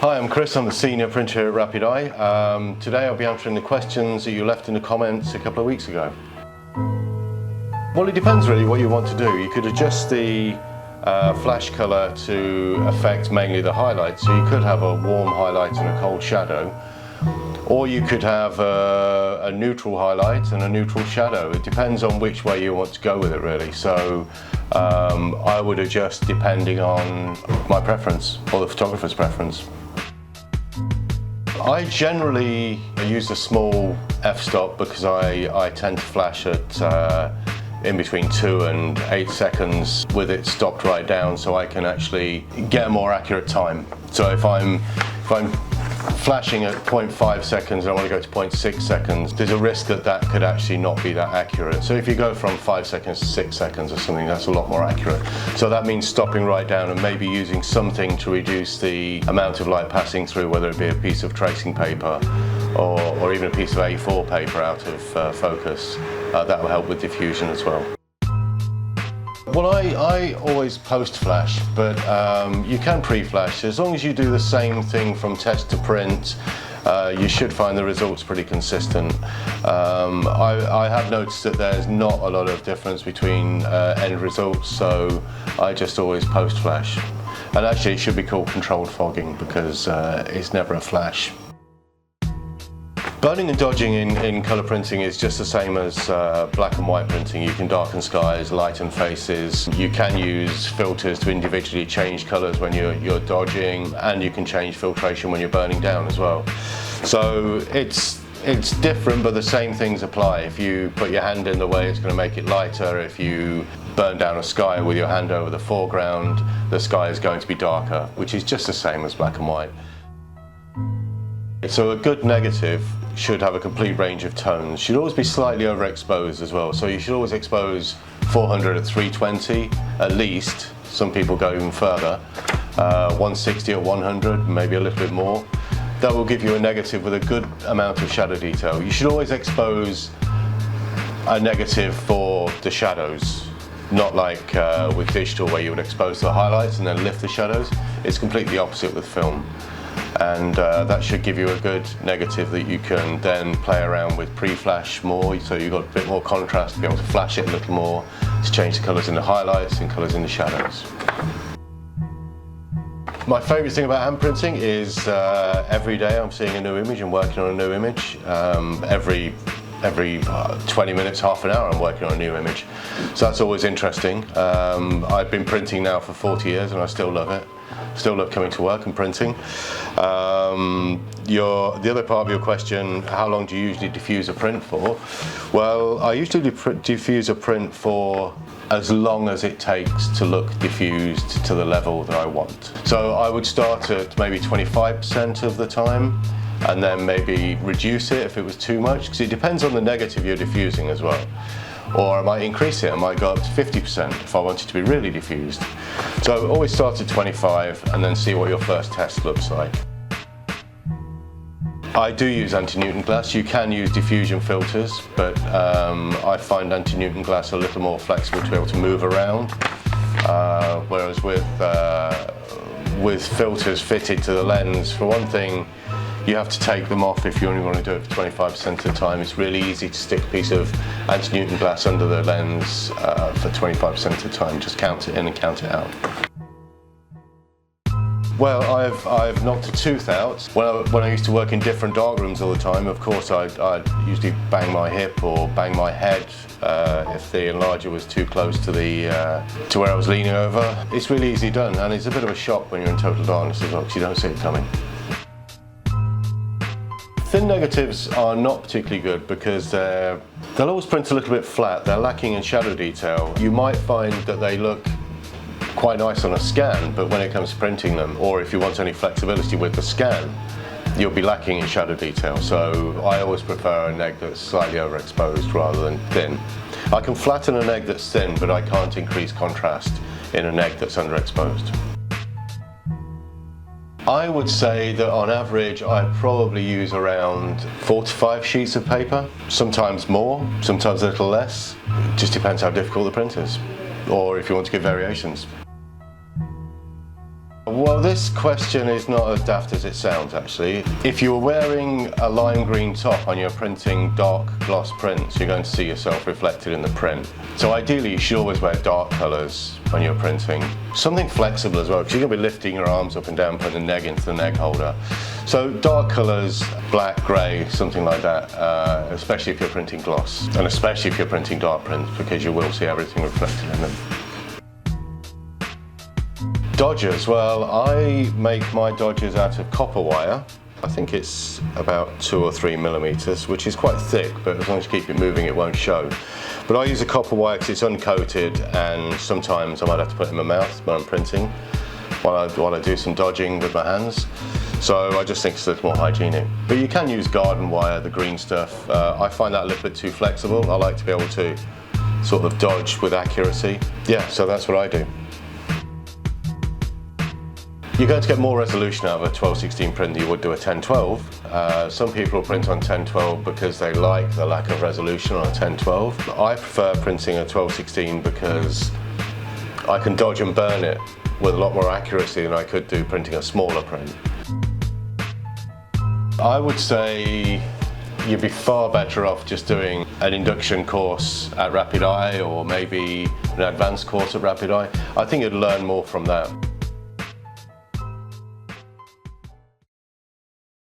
Hi, I'm Chris. I'm the senior printer here at Rapid Eye. Today I'll be answering the questions that you left in the comments a couple of weeks ago. Well, it depends really what you want to do. You could adjust the flash colour to affect mainly the highlights. So you could have a warm highlight and a cold shadow, or you could have a neutral highlight and a neutral shadow. It depends on which way you want to go with it really. So I would adjust depending on my preference or the photographer's preference. I generally use a small f-stop because I tend to flash at in between 2 and 8 seconds with it stopped right down, so I can actually get a more accurate time. So if I'm flashing at 0.5 seconds and I want to go to 0.6 seconds, there's a risk that that could actually not be that accurate. So if you go from 5 seconds to 6 seconds or something, that's a lot more accurate. So that means stopping right down and maybe using something to reduce the amount of light passing through, whether it be a piece of tracing paper or even a piece of A4 paper out of focus. That will help with diffusion as well. Well, I always post-flash, but you can pre-flash. As long as you do the same thing from test to print, you should find the results pretty consistent. I have noticed that there's not a lot of difference between end results, so I just always post-flash. And actually it should be called controlled fogging because it's never a flash. Burning and dodging in colour printing is just the same as black and white printing. You can darken skies, lighten faces. You can use filters to individually change colours when you're dodging, and you can change filtration when you're burning down as well. So it's different, but the same things apply. If you put your hand in the way, it's going to make it lighter. If you burn down a sky with your hand over the foreground, the sky is going to be darker, which is just the same as black and white. So a good negative should have a complete range of tones. Should always be slightly overexposed as well. So you should always expose 400 at 320 at least. Some people go even further. 160 at 100, maybe a little bit more. That will give you a negative with a good amount of shadow detail. You should always expose a negative for the shadows, not like with digital where you would expose the highlights and then lift the shadows. It's completely opposite with film. And that should give you a good negative that you can then play around with pre-flash more, so you've got a bit more contrast to be able to flash it a little more, to change the colours in the highlights and colours in the shadows. My favourite thing about hand printing is every day I'm seeing a new image and working on a new image. Every 20 minutes, half an hour I'm working on a new image. So that's always interesting. I've been printing now for 40 years and I still love it. Still love coming to work and printing. The other part of your question, how long do you usually diffuse a print for? Well, I usually diffuse a print for as long as it takes to look diffused to the level that I want. So I would start at maybe 25% of the time and then maybe reduce it if it was too much, because it depends on the negative you're diffusing as well. Or I might increase it, I might go up to 50% if I want it to be really diffused. So always start at 25 and then see what your first test looks like. I do use anti-Newton glass. You can use diffusion filters, but I find anti-Newton glass a little more flexible to be able to move around, whereas with filters fitted to the lens, for one thing, you have to take them off if you only want to do it for 25% of the time. It's really easy to stick a piece of anti-Newton glass under the lens for 25% of the time. Just count it in and count it out. Well, I've knocked a tooth out. When I used to work in different darkrooms all the time, of course I'd usually bang my hip or bang my head if the enlarger was too close to where I was leaning over. It's really easy done, and it's a bit of a shock when you're in total darkness as well, because you don't see it coming. Thin negatives are not particularly good because they'll always print a little bit flat. They're lacking in shadow detail. You might find that they look quite nice on a scan, but when it comes to printing them, or if you want any flexibility with the scan, you'll be lacking in shadow detail. So I always prefer a neg that's slightly overexposed rather than thin. I can flatten a neg that's thin, but I can't increase contrast in a neg that's underexposed. I would say that on average I probably use around 4 to 5 sheets of paper, sometimes more, sometimes a little less. It just depends how difficult the print is, or if you want to give variations. Well, this question is not as daft as it sounds, actually. If you're wearing a lime green top and you're printing dark gloss prints, you're going to see yourself reflected in the print. So ideally, you should always wear dark colours when you're printing. Something flexible as well, because you're going to be lifting your arms up and down, putting the neg into the neg holder. So dark colours, black, grey, something like that, especially if you're printing gloss, and especially if you're printing dark prints, because you will see everything reflected in them. Dodgers, well, I make my dodgers out of copper wire. I think it's about 2 or 3 millimeters, which is quite thick, but as long as you keep it moving, it won't show. But I use a copper wire because it's uncoated, and sometimes I might have to put it in my mouth when I'm printing, while I do some dodging with my hands. So I just think it's a little more hygienic. But you can use garden wire, the green stuff. I find that a little bit too flexible. I like to be able to sort of dodge with accuracy. Yeah, so that's what I do. You're going to get more resolution out of a 1216 print than you would do a 1012. Some people will print on 1012 because they like the lack of resolution on a 1012. I prefer printing a 1216 because I can dodge and burn it with a lot more accuracy than I could do printing a smaller print. I would say you'd be far better off just doing an induction course at Rapid Eye, or maybe an advanced course at Rapid Eye. I think you'd learn more from that.